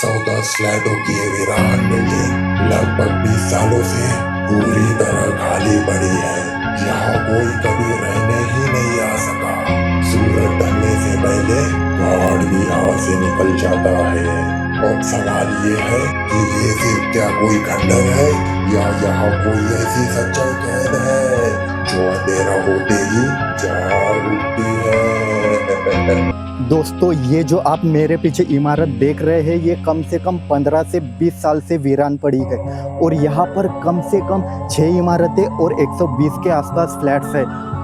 110 फ्लैटों की ये वीरान बिल्डिंग लगभग 20 सालों से पूरी तरह खाली पड़ी है। यहाँ कोई कभी रहने ही नहीं आ सका। सूरज ढलने से पहले गार्ड भी यहाँ से निकल जाता है। अब सवाल ये है कि ये सिर्फ क्या कोई खंडर है या यहाँ कोई ऐसी सच्चाई कैद है जो अंधेरा होते ही जाग उठती है। दोस्तों, ये जो आप मेरे पीछे इमारत देख रहे हैं, ये कम से कम 15 से 20 साल से वीरान पड़ी है और यहाँ पर कम से कम 6 इमारतें और 120 के आसपास फ्लैट्स है।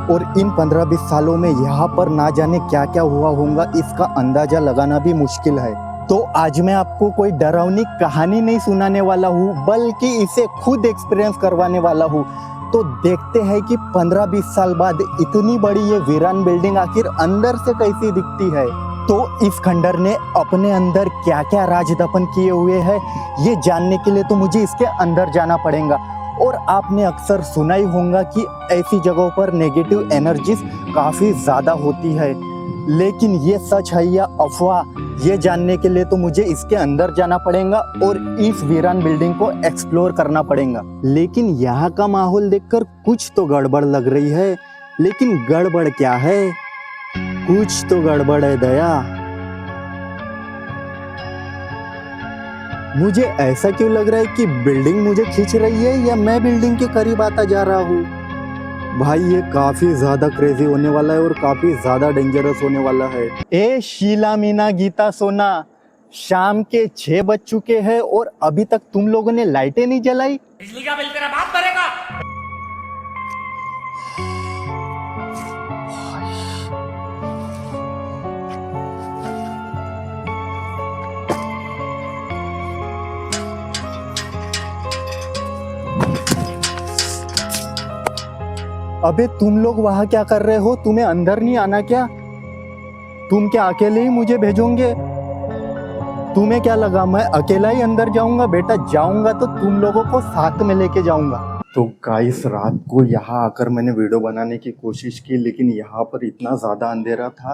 और इन 15-20 सालों में यहाँ पर ना जाने क्या क्या हुआ होगा, इसका अंदाजा लगाना भी मुश्किल है। तो आज मैं आपको कोई डरावनी कहानी नहीं सुनाने वाला हूँ, बल्कि इसे खुद एक्सपीरियंस करवाने वाला हूँ। तो देखते हैं कि 15-20 साल बाद इतनी बड़ी ये वीरान बिल्डिंग आखिर अंदर से कैसी दिखती है। तो इस खंडर ने अपने अंदर क्या क्या राज दफन किए हुए हैं, ये जानने के लिए तो मुझे इसके अंदर जाना पड़ेगा। और आपने अक्सर सुना ही होगा कि ऐसी जगहों पर नेगेटिव एनर्जीज काफ़ी ज़्यादा होती है, लेकिन ये सच है या अफवाह, ये जानने के लिए तो मुझे इसके अंदर जाना पड़ेगा और इस वीरान बिल्डिंग को एक्सप्लोर करना पड़ेगा। लेकिन यहाँ का माहौल देखकर कुछ तो गड़बड़ लग रही है। लेकिन गड़बड़ क्या है? कुछ तो गड़बड़ है दया। मुझे ऐसा क्यों लग रहा है कि बिल्डिंग मुझे खींच रही है या मैं बिल्डिंग के करीब आता जा रहा हूँ? भाई, ये काफी ज्यादा क्रेजी होने वाला है और काफी ज्यादा डेंजरस होने वाला है। ए शीला, मीना, गीता, सोना, शाम के 6 बज चुके हैं और अभी तक तुम लोगों ने लाइटें नहीं जलाई। बिजली का बिल तेरा बाप भरेगा। अबे तुम लोग वहां क्या कर रहे हो? तुम्हें अंदर नहीं आना क्या? तुम क्या अकेले ही मुझे भेजोगे? तुम्हें क्या लगा मैं अकेला ही अंदर जाऊंगा? बेटा, जाऊंगा तो तुम लोगों को साथ में लेके जाऊंगा। तो गाइस, रात को यहाँ आकर मैंने वीडियो बनाने की कोशिश की, लेकिन यहाँ पर इतना ज़्यादा अंधेरा था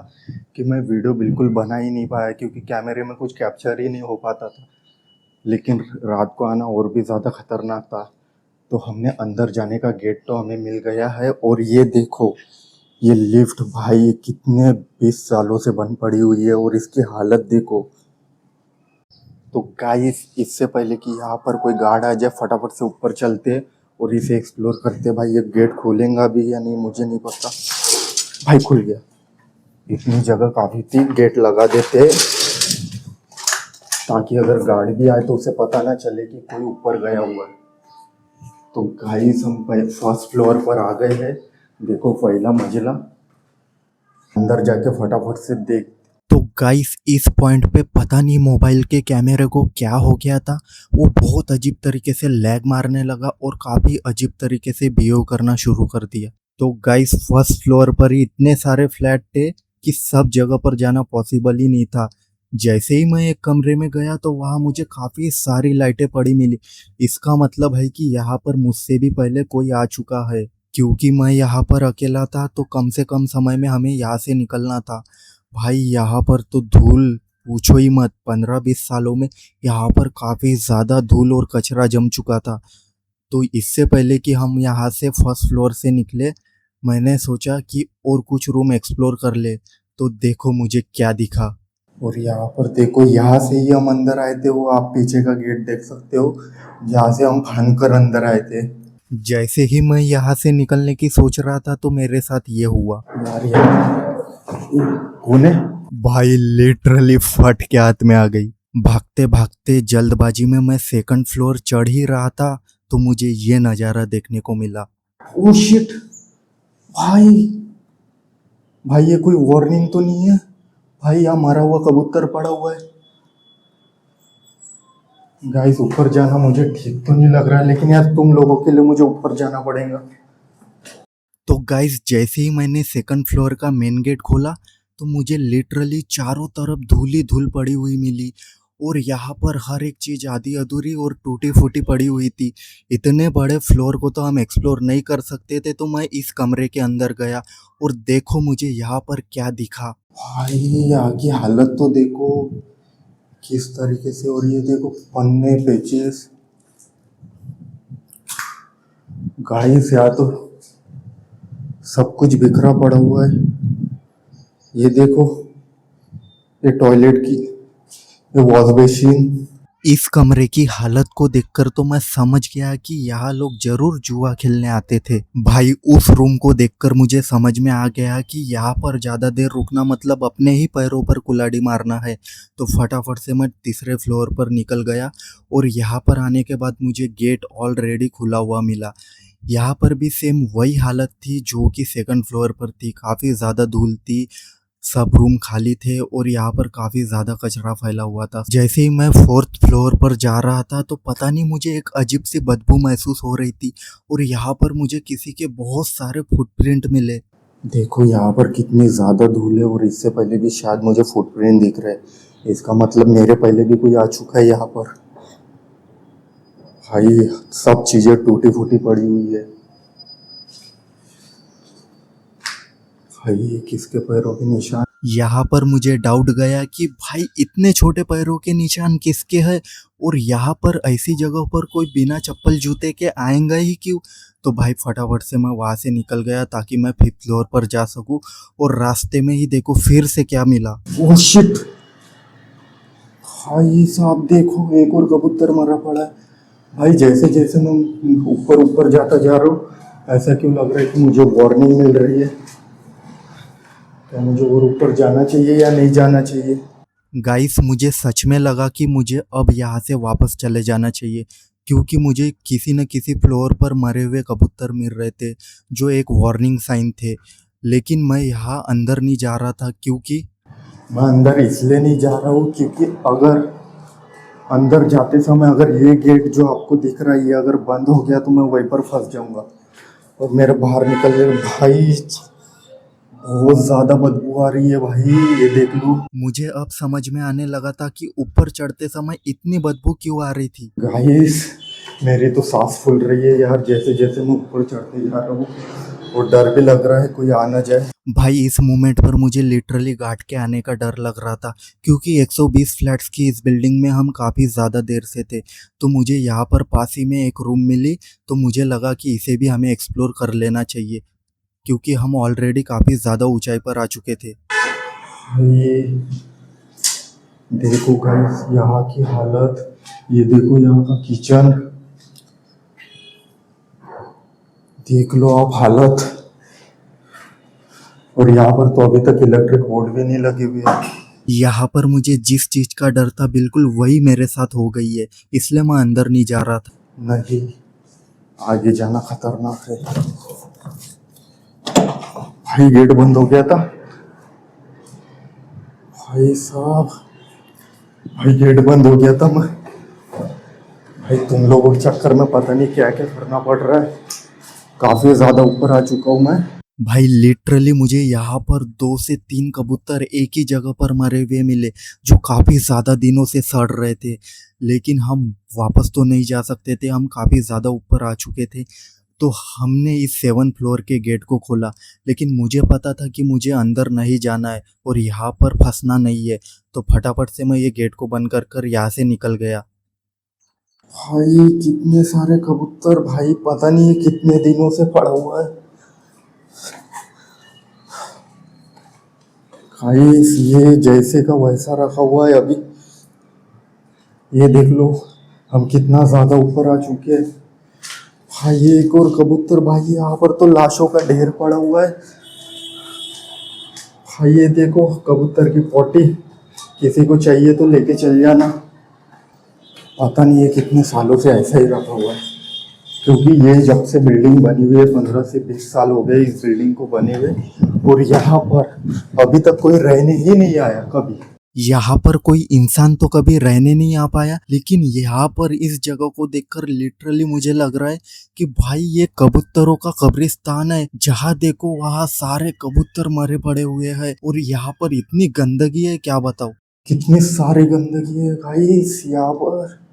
कि मैं वीडियो बिल्कुल बना ही नहीं पाया, क्योंकि कैमरे में कुछ कैप्चर ही नहीं हो पाता था। लेकिन रात को आना और भी ज़्यादा खतरनाक था। तो हमने अंदर जाने का गेट तो हमें मिल गया है। और ये देखो, ये लिफ्ट भाई कितने 20 सालों से बंद पड़ी हुई है और इसकी हालत देखो। तो गाइस, इससे पहले कि यहाँ पर कोई गार्ड आ जाए, फटाफट से ऊपर चलते और इसे एक्सप्लोर करते। भाई, ये गेट खोलेगा भी या नहीं मुझे नहीं पता। भाई, खुल गया। इतनी जगह काफी थी, गेट लगा देते ताकि अगर गार्ड भी आए तो उसे पता ना चले कि कोई ऊपर गया हुआ है। तो गाइस, हम फर्स्ट फ्लोर पर आ गए हैं। देखो, पहला मंजिला। अंदर जाके फटाफट से देख। तो गाइस, इस पॉइंट पे पता नहीं मोबाइल के कैमरे को क्या हो गया था, वो बहुत अजीब तरीके से लैग मारने लगा और काफ़ी अजीब तरीके से बिहेव करना शुरू कर दिया। तो गाइस, फर्स्ट फ्लोर पर ही इतने सारे फ्लैट थे कि सब जगह पर जाना पॉसिबल ही नहीं था। जैसे ही मैं एक कमरे में गया तो वहाँ मुझे काफ़ी सारी लाइटें पड़ी मिली। इसका मतलब है कि यहाँ पर मुझसे भी पहले कोई आ चुका है। क्योंकि मैं यहाँ पर अकेला था तो कम से कम समय में हमें यहाँ से निकलना था। भाई, यहाँ पर तो धूल पूछो ही मत। 15-20 सालों में यहाँ पर काफ़ी ज़्यादा धूल और कचरा जम चुका था। तो इससे पहले कि हम यहाँ से फर्स्ट फ्लोर से निकले, मैंने सोचा कि और कुछ रूम एक्सप्लोर कर ले। तो देखो मुझे क्या दिखा। और यहाँ पर देखो, यहाँ से ही हम अंदर आए थे। वो आप पीछे का गेट देख सकते हो, जहाँ से हम फांदकर अंदर आए थे। जैसे ही मैं यहाँ से निकलने की सोच रहा था तो मेरे साथ ये हुआ। यार कौन है? भाई, लिटरली फट के हाथ में आ गई। भागते भागते जल्दबाजी में मैं सेकंड फ्लोर चढ़ ही रहा था तो मुझे ये नज़ारा देखने को मिला। Oh shit! भाई, ये कोई वार्निंग तो नहीं है? भाई, यहाँ मरा हुआ कबूतर पड़ा हुआ है। गाइस, ऊपर जाना मुझे ठीक तो नहीं लग रहा है, लेकिन यार तुम लोगों के लिए मुझे ऊपर जाना पड़ेगा। तो गाइस, जैसे ही मैंने सेकंड फ्लोर का मेन गेट खोला तो मुझे लिटरली चारों तरफ धूल ही धूल पड़ी हुई मिली और यहाँ पर हर एक चीज़ आधी अधूरी और टूटी फूटी पड़ी हुई थी। इतने बड़े फ्लोर को तो हम एक्सप्लोर नहीं कर सकते थे। तो मैं इस कमरे के अंदर गया और देखो मुझे यहाँ पर क्या दिखा। भाई, यहाँ की हालत तो देखो, किस तरीके से। और ये देखो पन्ने पेचेस, गाइस या तो सब कुछ बिखरा पड़ा हुआ है। ये देखो, ये टॉयलेट की, ये वॉश बेसिन। इस कमरे की हालत को देखकर तो मैं समझ गया कि यहाँ लोग जरूर जुआ खेलने आते थे। भाई उस रूम को देखकर मुझे समझ में आ गया कि यहाँ पर ज्यादा देर रुकना मतलब अपने ही पैरों पर कुल्हाड़ी मारना है। तो फटाफट से मैं तीसरे फ्लोर पर निकल गया और यहाँ पर आने के बाद मुझे गेट ऑलरेडी खुला हुआ मिला। यहाँ पर भी सेम वही हालत थी जो कि सेकंड फ्लोर पर थी। काफ़ी ज़्यादा धूल थी, सब रूम खाली थे और यहाँ पर काफ़ी ज़्यादा कचरा फैला हुआ था। जैसे ही मैं फोर्थ फ्लोर पर जा रहा था तो पता नहीं मुझे एक अजीब सी बदबू महसूस हो रही थी और यहाँ पर मुझे किसी के बहुत सारे फुटप्रिंट मिले। देखो यहाँ पर कितनी ज़्यादा धूल है और इससे पहले भी शायद मुझे फुटप्रिंट दिख रहे हैं। इसका मतलब मेरे पहले भी कोई आ चुका है यहाँ पर। भाई सब चीज़ें टूटी फूटी पड़ी हुई है। भाई ये किसके पैरों के निशान। यहाँ पर मुझे डाउट गया कि भाई इतने छोटे पैरों के निशान किसके हैं और यहाँ पर ऐसी जगह पर कोई बिना चप्पल जूते के आएगा ही क्यों। तो भाई फटाफट से मैं वहाँ से निकल गया ताकि मैं 5th फ्लोर पर जा सकूँ। और रास्ते में ही देखो फिर से क्या मिला। ओह शिट, भाई साहब देखो एक और कबूतर मरा पड़ा है। भाई जैसे जैसे मैं ऊपर ऊपर जाता जा रहा हूँ ऐसा क्यों लग रहा है कि मुझे वार्निंग मिल रही है। क्या मुझे और ऊपर जाना चाहिए या नहीं जाना चाहिए। गाइस मुझे सच में लगा कि मुझे अब यहाँ से वापस चले जाना चाहिए क्योंकि मुझे किसी न किसी फ्लोर पर मरे हुए कबूतर मिल रहे थे जो एक वार्निंग साइन थे। लेकिन मैं यहाँ अंदर नहीं जा रहा था क्योंकि मैं अंदर इसलिए नहीं जा रहा हूँ क्योंकि अगर अंदर जाते समय अगर ये गेट जो आपको दिख रहा है ये अगर बंद हो गया तो मैं वहीं पर फंस जाऊंगा और मेरे बाहर निकलने। भाई बहुत ज़्यादा बदबू आ रही है भाई, ये देख लो। मुझे अब समझ में आने लगा था कि ऊपर चढ़ते समय इतनी बदबू क्यों आ रही थी। गाइस मेरी तो सांस फूल रही है यार जैसे जैसे मैं ऊपर चढ़ते जा रहा हूँ और डर भी लग रहा है कोई आ ना जाए। भाई इस मोमेंट पर मुझे लिटरली घाट के आने का डर लग रहा था क्योंकि 120 फ्लैट्स की इस बिल्डिंग में हम काफ़ी ज़्यादा देर से थे। तो मुझे यहाँ पर पास ही में एक रूम मिली तो मुझे लगा कि इसे भी हमें एक्सप्लोर कर लेना चाहिए क्योंकि हम ऑलरेडी काफ़ी ज़्यादा ऊंचाई पर आ चुके थे। ये देखो गाइस यहाँ की हालत, ये देखो यहाँ का किचन, देख लो आप हालत। और यहाँ पर तो अभी तक इलेक्ट्रिक बोर्ड भी नहीं लगे हुए हैं। यहाँ पर मुझे जिस चीज का डर था बिल्कुल वही मेरे साथ हो गई है, इसलिए मैं अंदर नहीं जा रहा था। नहीं, आगे जाना खतरनाक है। भाई गेट बंद हो गया था। भाई साहब, भाई गेट बंद हो गया था। मैं भाई तुम लोगों के चक्कर में पता नहीं क्या क्या करना पड़ रहा है। काफी ज्यादा ऊपर आ चुका हूँ मैं। भाई लिटरली मुझे यहाँ पर 2 से 3 कबूतर एक ही जगह पर मरे हुए मिले जो काफ़ी ज़्यादा दिनों से सड़ रहे थे। लेकिन हम वापस तो नहीं जा सकते थे, हम काफ़ी ज़्यादा ऊपर आ चुके थे। तो हमने इस 7th फ्लोर के गेट को खोला, लेकिन मुझे पता था कि मुझे अंदर नहीं जाना है और यहाँ पर फंसना नहीं है। तो फटाफट से मैं ये गेट को बंद कर यहाँ से निकल गया। भाई कितने सारे कबूतर, भाई पता नहीं ये कितने दिनों से पड़ा हुआ है। गाइस ये जैसे का वैसा रखा हुआ है अभी। ये देख लो हम कितना ज़्यादा ऊपर आ चुके हैं। भाई ये एक और कबूतर, भाई यहाँ पर तो लाशों का ढेर पड़ा हुआ है। भाई ये देखो कबूतर की पोटी, किसी को चाहिए तो लेके चल जाना। पता नहीं ये कितने सालों से ऐसा ही रखा हुआ है क्योंकि ये जब से बिल्डिंग बनी हुई है 15 से 20 साल हो गए इस बिल्डिंग को बने हुए और यहाँ पर अभी तक कोई रहने ही नहीं आया कभी। यहाँ पर कोई इंसान तो कभी रहने नहीं आ पाया, लेकिन यहाँ पर इस जगह को देखकर लिटरली मुझे लग रहा है कि भाई ये कबूतरों का कब्रिस्तान है। जहाँ देखो वहाँ सारे कबूतर मरे पड़े हुए हैं और यहाँ पर इतनी गंदगी है क्या बताओ, कितनी सारी गंदगी है गाइस यहाँ पर।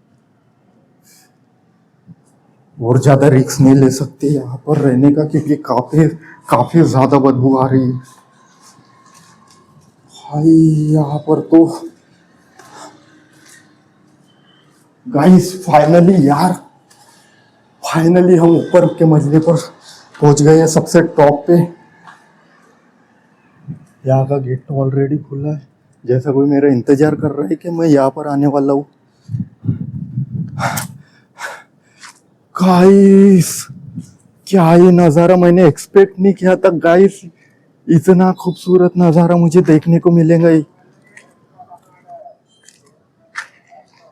और ज्यादा रिस्क नहीं ले सकते यहाँ पर रहने का क्योंकि काफी ज्यादा बदबू आ रही है। भाई यहाँ पर तो गाइस फाइनली यार, फाइनली हम ऊपर के मंजिले पर पहुंच गए हैं, सबसे टॉप पे। यहाँ का गेट तो ऑलरेडी खुला है, जैसा कोई मेरा इंतजार कर रहा है कि मैं यहाँ पर आने वाला हूँ। गाइस क्या ये नज़ारा, मैंने एक्सपेक्ट नहीं किया था गाइस, इतना खूबसूरत नज़ारा मुझे देखने को मिलेगा ही।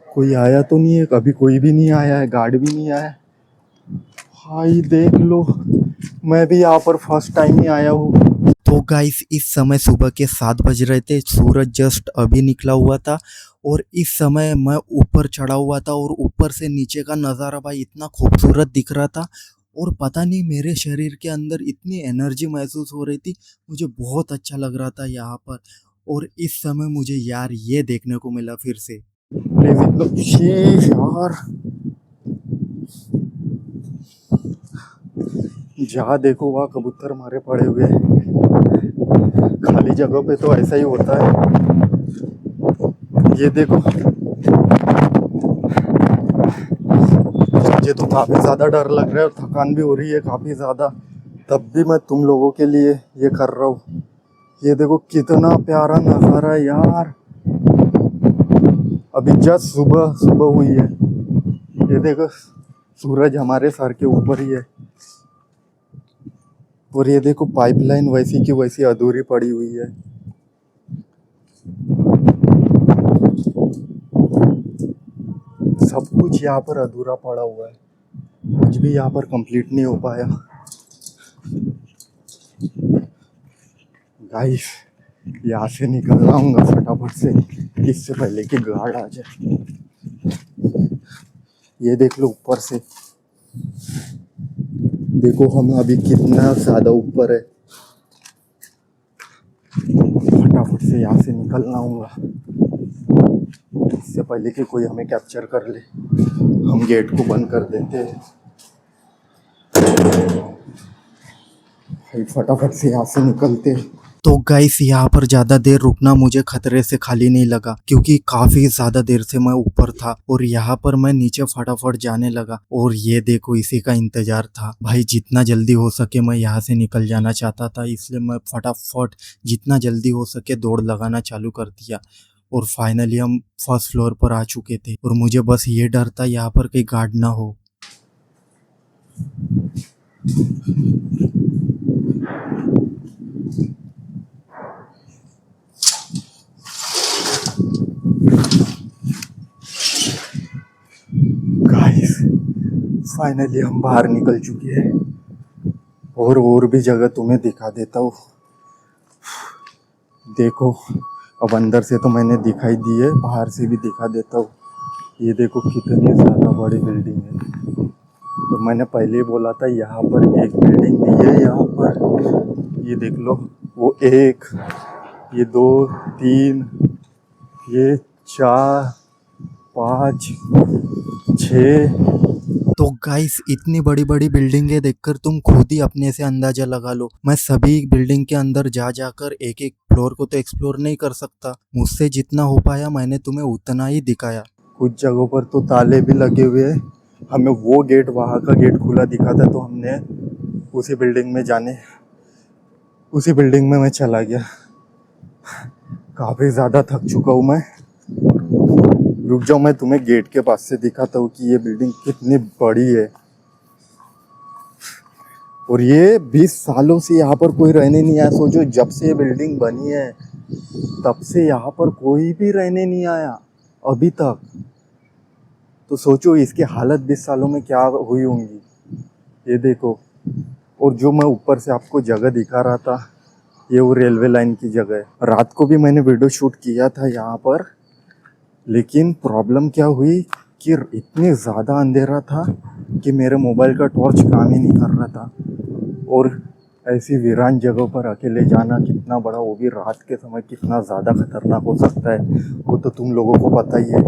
कोई आया तो नहीं है, कभी कोई भी नहीं आया है, गार्ड भी नहीं आया है। भाई देख लो, मैं भी यहाँ पर फर्स्ट टाइम ही आया हूँ। तो गाइस इस समय सुबह के 7 बज रहे थे, सूरज जस्ट अभी निकला हुआ था और इस समय मैं ऊपर चढ़ा हुआ था और ऊपर से नीचे का नज़ारा भाई इतना खूबसूरत दिख रहा था और पता नहीं मेरे शरीर के अंदर इतनी एनर्जी महसूस हो रही थी, मुझे बहुत अच्छा लग रहा था यहाँ पर। और इस समय मुझे यार ये देखने को मिला फिर से। यार जहाँ देखो वहाँ कबूतर मारे पड़े हुए हैं, खाली जगह पे तो ऐसा ही होता है। ये देखो, मुझे तो काफी ज्यादा डर लग रहा है और थकान भी हो रही है काफी ज्यादा, तब भी मैं तुम लोगों के लिए ये कर रहा हूँ। ये देखो कितना प्यारा नजारा है यार, अभी जस्ट सुबह सुबह हुई है। ये देखो सूरज हमारे सर के ऊपर ही है और ये देखो पाइपलाइन वैसी की वैसी अधूरी पड़ी हुई है। सब कुछ यहाँ पर अधूरा पड़ा हुआ है, कुछ भी यहाँ पर कंप्लीट नहीं हो पाया। गाइस यहाँ से निकल आऊंगा फटाफट से, इससे पहले कि गार्ड आ जाए। ये देख लो ऊपर से, देखो हम अभी कितना ज्यादा ऊपर है। फटाफट से यहाँ से निकलना होगा इससे पहले कि कोई हमें कैप्चर कर ले। हम गेट को बंद कर देते हैं, फटाफट से यहाँ से निकलते हैं। तो गाइस यहाँ पर ज़्यादा देर रुकना मुझे खतरे से खाली नहीं लगा, क्योंकि काफ़ी ज़्यादा देर से मैं ऊपर था और यहाँ पर मैं नीचे फटाफट जाने लगा। और ये देखो इसी का इंतज़ार था भाई, जितना जल्दी हो सके मैं यहाँ से निकल जाना चाहता था, इसलिए मैं फटाफट जितना जल्दी हो सके दौड़ लगाना चालू कर दिया। और फाइनली हम फर्स्ट फ्लोर पर आ चुके थे और मुझे बस ये डर था यहाँ पर कहीं गार्ड ना हो। गाइस फाइनली हम बाहर निकल चुके हैं और भी जगह तुम्हें दिखा देता हूँ। देखो अब अंदर से तो मैंने दिखाई दी है, बाहर से भी दिखा देता हूँ। ये देखो कितनी ज़्यादा बड़ी बिल्डिंग है। तो मैंने पहले ही बोला था यहाँ पर एक बिल्डिंग नहीं है, यहाँ पर ये देख लो, वो एक, ये 2 3, ये 4 5 6। तो गाइस इतनी बड़ी बड़ी बिल्डिंगें देखकर तुम खुद ही अपने से अंदाजा लगा लो। मैं सभी बिल्डिंग के अंदर जा जाकर एक एक फ्लोर को तो एक्सप्लोर नहीं कर सकता, मुझसे जितना हो पाया मैंने तुम्हें उतना ही दिखाया। कुछ जगहों पर तो ताले भी लगे हुए हैं, हमें वो गेट, वहाँ का गेट खुला दिखा था तो हमने उसी बिल्डिंग में मैं चला गया। काफ़ी ज़्यादा थक चुका हूँ मैं। रुक जाओ, मैं तुम्हें गेट के पास से दिखाता हूँ कि ये बिल्डिंग कितनी बड़ी है। और ये 20 सालों से यहाँ पर कोई रहने नहीं आया। सोचो जब से ये बिल्डिंग बनी है तब से यहाँ पर कोई भी रहने नहीं आया अभी तक। तो सोचो इसकी हालत 20 सालों में क्या हुई होंगी। ये देखो, और जो मैं ऊपर से आपको जगह दिखा रहा था, ये वो रेलवे लाइन की जगह है। रात को भी मैंने वीडियो शूट किया था यहाँ पर, लेकिन प्रॉब्लम क्या हुई कि इतनी ज़्यादा अंधेरा था कि मेरे मोबाइल का टॉर्च काम ही नहीं कर रहा था। और ऐसी वीरान जगह पर अकेले जाना कितना बड़ा, वो भी रात के समय, कितना ज़्यादा खतरनाक हो सकता है वो तो तुम लोगों को पता ही है।